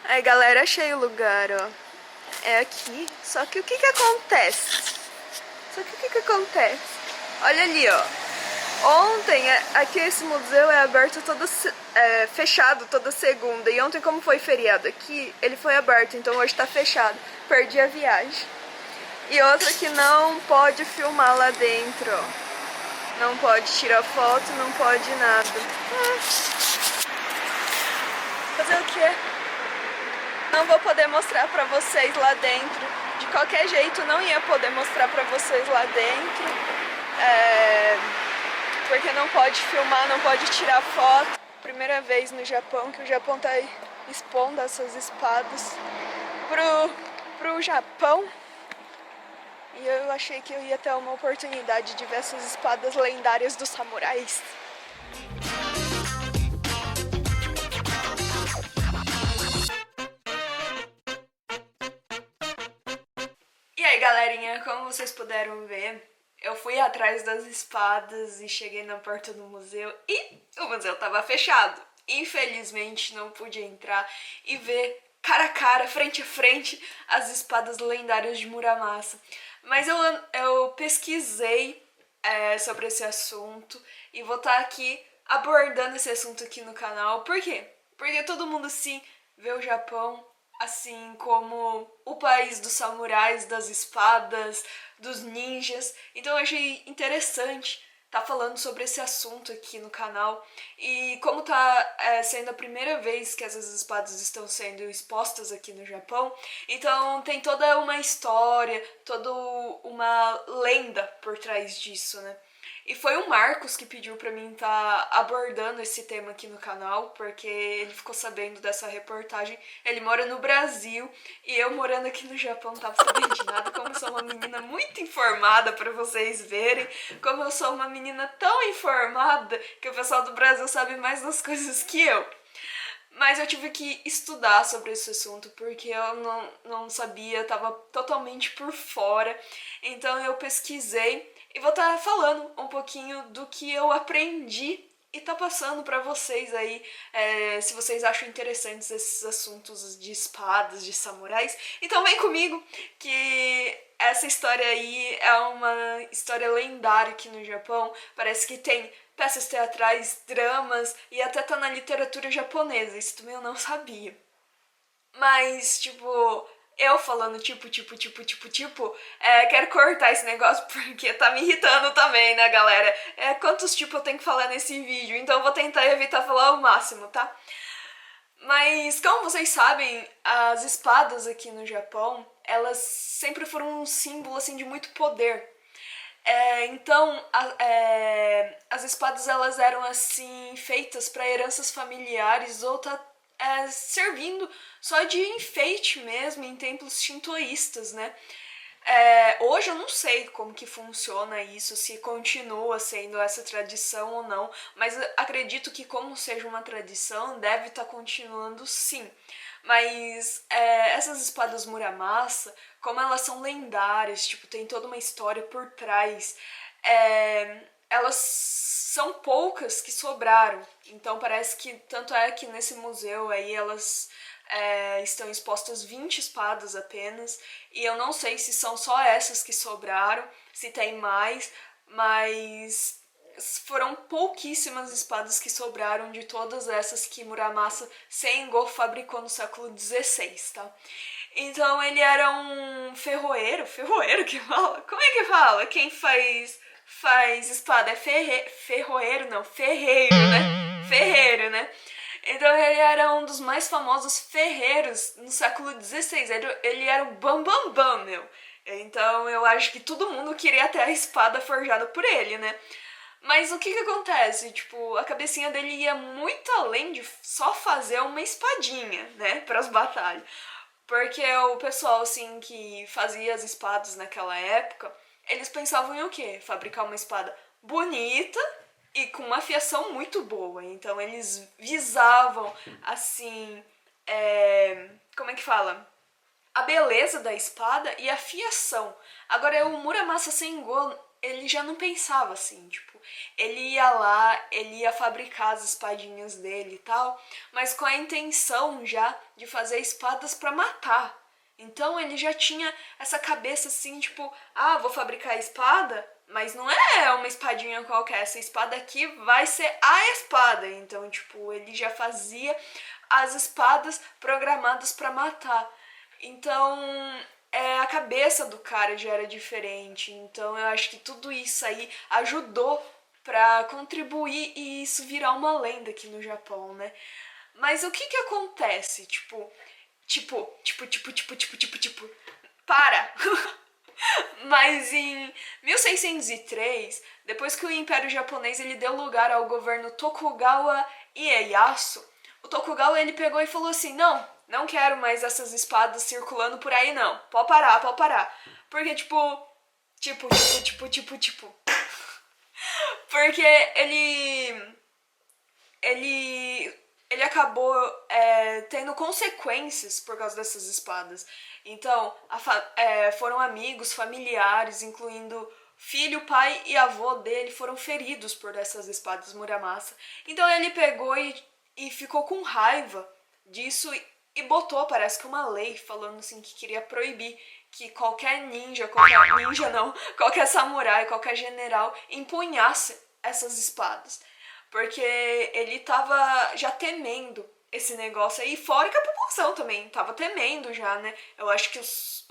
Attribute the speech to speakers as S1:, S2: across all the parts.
S1: Aí, galera, achei o lugar, ó. É aqui. Só que o que que acontece? Olha ali, ó. Ontem, aqui esse museu é aberto fechado toda segunda. E ontem, como foi feriado aqui, ele foi aberto. Então hoje tá fechado. Perdi a viagem. E outra que não pode filmar lá dentro, ó. Não pode tirar foto, não pode nada. Fazer o quê? Não vou poder mostrar pra vocês lá dentro. De qualquer jeito, não ia poder mostrar pra vocês lá dentro. Porque não pode filmar, não pode tirar foto. Primeira vez no Japão que o Japão tá expondo essas espadas pro Japão. E eu achei que eu ia ter uma oportunidade de ver essas espadas lendárias dos samurais. E aí, galerinha, como vocês puderam ver, eu fui atrás das espadas e cheguei na porta do museu e o museu tava fechado. Infelizmente não pude entrar e ver cara a cara, frente a frente, as espadas lendárias de Muramasa. Mas eu pesquisei sobre esse assunto e vou estar aqui abordando esse assunto aqui no canal. Por quê? Porque todo mundo sim vê o Japão assim como o país dos samurais, das espadas, dos ninjas. Então eu achei interessante tá falando sobre esse assunto aqui no canal. E como tá sendo a primeira vez que essas espadas estão sendo expostas aqui no Japão, então tem toda uma história, toda uma lenda por trás disso, né? E foi o Marcos que pediu pra mim estar abordando esse tema aqui no canal, porque ele ficou sabendo dessa reportagem. Ele mora no Brasil e eu morando aqui no Japão não tava sabendo de nada. Como eu sou uma menina muito informada, pra vocês verem, como eu sou uma menina tão informada que o pessoal do Brasil sabe mais das coisas que eu. Mas eu tive que estudar sobre esse assunto porque eu não sabia, tava totalmente por fora. Então eu pesquisei e vou estar falando um pouquinho do que eu aprendi e tá passando pra vocês aí, se vocês acham interessantes esses assuntos de espadas, de samurais. Então vem comigo que essa história aí é uma história lendária aqui no Japão. Parece que tem peças teatrais, dramas e até tá na literatura japonesa. Isso também eu não sabia. Mas, tipo, eu falando quero cortar esse negócio porque tá me irritando também, né, galera? Quantos eu tenho que falar nesse vídeo? Então eu vou tentar evitar falar o máximo, tá? Mas, como vocês sabem, as espadas aqui no Japão, elas sempre foram um símbolo, assim, de muito poder. Então, as espadas elas eram assim feitas para heranças familiares ou tá servindo só de enfeite mesmo em templos shintoístas, né? Hoje eu não sei como que funciona isso, se continua sendo essa tradição ou não, mas acredito que como seja uma tradição, deve estar continuando sim. Mas essas espadas Muramasa, como elas são lendárias, tipo, tem toda uma história por trás, elas são poucas que sobraram. Então parece que, tanto é que nesse museu aí elas estão expostas 20 espadas apenas, e eu não sei se são só essas que sobraram, se tem mais, mas foram pouquíssimas espadas que sobraram de todas essas que Muramasa Sengoku fabricou no século XVI, tá? Então ele era um ferroeiro que fala? Como é que fala? Quem faz espada é ferroeiro, não, ferreiro, né? Ferreiro, né? Então ele era um dos mais famosos ferreiros no século XVI. Ele era o Bambambam, Bam, Bam, meu. Então eu acho que todo mundo queria ter a espada forjada por ele, né? Mas o que que acontece? Tipo, a cabecinha dele ia muito além de só fazer uma espadinha, né? Pras batalhas. Porque o pessoal, assim, que fazia as espadas naquela época, eles pensavam em o quê? Fabricar uma espada bonita e com uma afiação muito boa. Então eles visavam, assim, como é que fala? A beleza da espada e a afiação. Agora o Muramasa Sengoku, ele já não pensava assim, tipo, ele ia lá, ele ia fabricar as espadinhas dele e tal, mas com a intenção já de fazer espadas pra matar. Então ele já tinha essa cabeça assim, tipo, ah, vou fabricar a espada, mas não é uma espadinha qualquer, essa espada aqui vai ser a espada. Então, tipo, ele já fazia as espadas programadas pra matar. Então, a cabeça do cara já era diferente. Então, eu acho que tudo isso aí ajudou pra contribuir e isso virar uma lenda aqui no Japão, né? Mas o que que acontece? Tipo, para! Mas em 1603, depois que o Império Japonês ele deu lugar ao governo Tokugawa Ieyasu, o Tokugawa ele pegou e falou assim: "Não, não quero mais essas espadas circulando por aí não. Pode parar, pode parar". Porque tipo, porque ele ele acabou tendo consequências por causa dessas espadas. Então, foram amigos, familiares, incluindo filho, pai e avô dele, foram feridos por essas espadas Muramasa. Então ele pegou e ficou com raiva disso e botou, parece que uma lei, falando assim que queria proibir que qualquer ninja não, qualquer samurai, qualquer general empunhasse essas espadas. Porque ele tava já temendo esse negócio aí, fora que a população também tava temendo já, né? Eu acho que os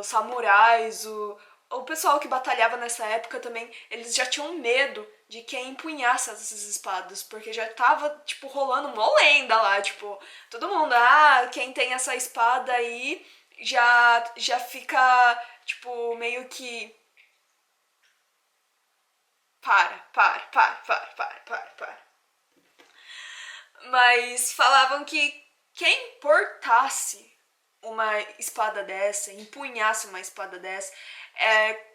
S1: samurais, o pessoal que batalhava nessa época também, eles já tinham medo de quem empunhasse essas espadas, porque já tava, tipo, rolando uma lenda lá, tipo, todo mundo, quem tem essa espada aí já fica, tipo, meio que para. Mas falavam que quem portasse uma espada dessa, empunhasse uma espada dessa,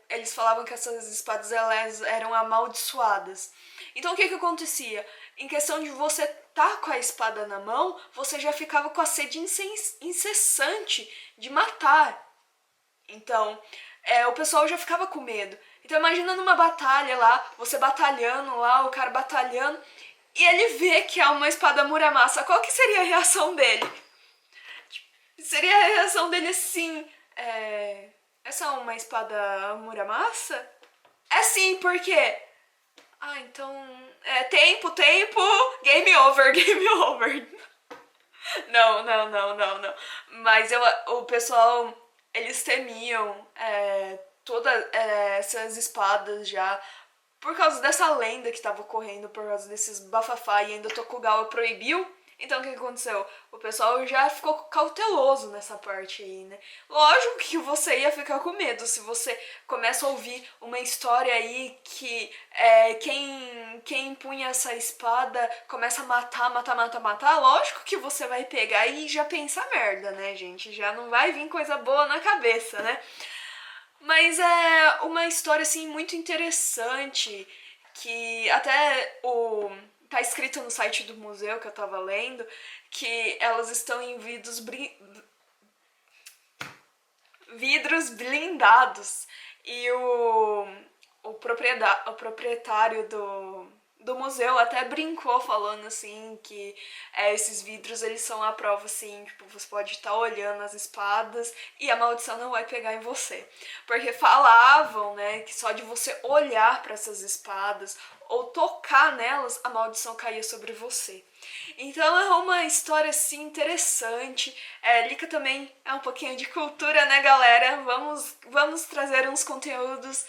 S1: eles falavam que essas espadas elas eram amaldiçoadas. Então o que que acontecia? Em questão de você tá com a espada na mão, você já ficava com a sede incessante de matar. Então, o pessoal já ficava com medo. Então imagina numa batalha lá, você batalhando lá, o cara batalhando, e ele vê que é uma espada Muramasa. Qual que seria a reação dele? Seria a reação dele assim, essa é uma espada Muramasa? É sim, por quê? Então, tempo, game over, game over. Não. Mas o pessoal, eles temiam todas essas espadas já por causa dessa lenda que estava correndo, por causa desses bafafá e ainda Tokugawa proibiu. Então o que aconteceu? O pessoal já ficou cauteloso nessa parte aí, né? Lógico que você ia ficar com medo se você começa a ouvir uma história aí que quem empunha essa espada começa a matar. Lógico que você vai pegar e já pensa merda, né, gente? Já não vai vir coisa boa na cabeça, né? Mas é uma história assim muito interessante que até tá escrito no site do museu que eu tava lendo que elas estão em vidros blindados e o proprietário do museu até brincou falando assim que esses vidros eles são a prova assim, tipo, você pode estar olhando as espadas e a maldição não vai pegar em você. Porque falavam, né, que só de você olhar para essas espadas ou tocar nelas, a maldição caía sobre você. Então é uma história assim interessante. Lika também é um pouquinho de cultura, né, galera? Vamos trazer uns conteúdos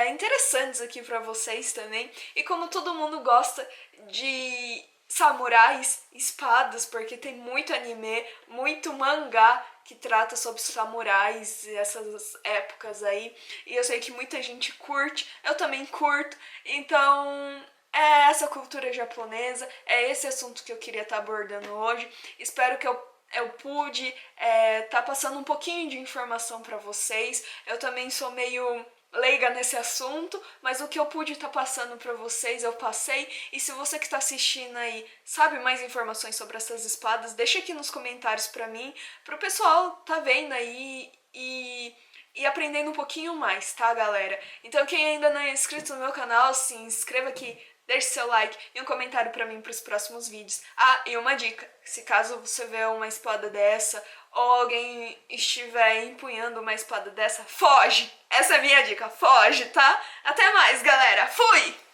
S1: interessantes aqui pra vocês também. E como todo mundo gosta de samurais, espadas, porque tem muito anime, muito mangá que trata sobre samurais e essas épocas aí. E eu sei que muita gente curte, eu também curto. Então, é essa cultura japonesa, é esse assunto que eu queria estar abordando hoje. Espero que eu pude tá passando um pouquinho de informação para vocês. Eu também sou meio leiga nesse assunto, mas o que eu pude estar passando para vocês eu passei. E se você que está assistindo aí sabe mais informações sobre essas espadas, deixa aqui nos comentários para mim, pro pessoal tá vendo aí e aprendendo um pouquinho mais, tá, galera? Então quem ainda não é inscrito no meu canal, se inscreva aqui, deixe seu like e um comentário pra mim pros próximos vídeos. Ah, e uma dica, se caso você vê uma espada dessa ou alguém estiver empunhando uma espada dessa, foge! Essa é a minha dica, foge, tá? Até mais, galera! Fui!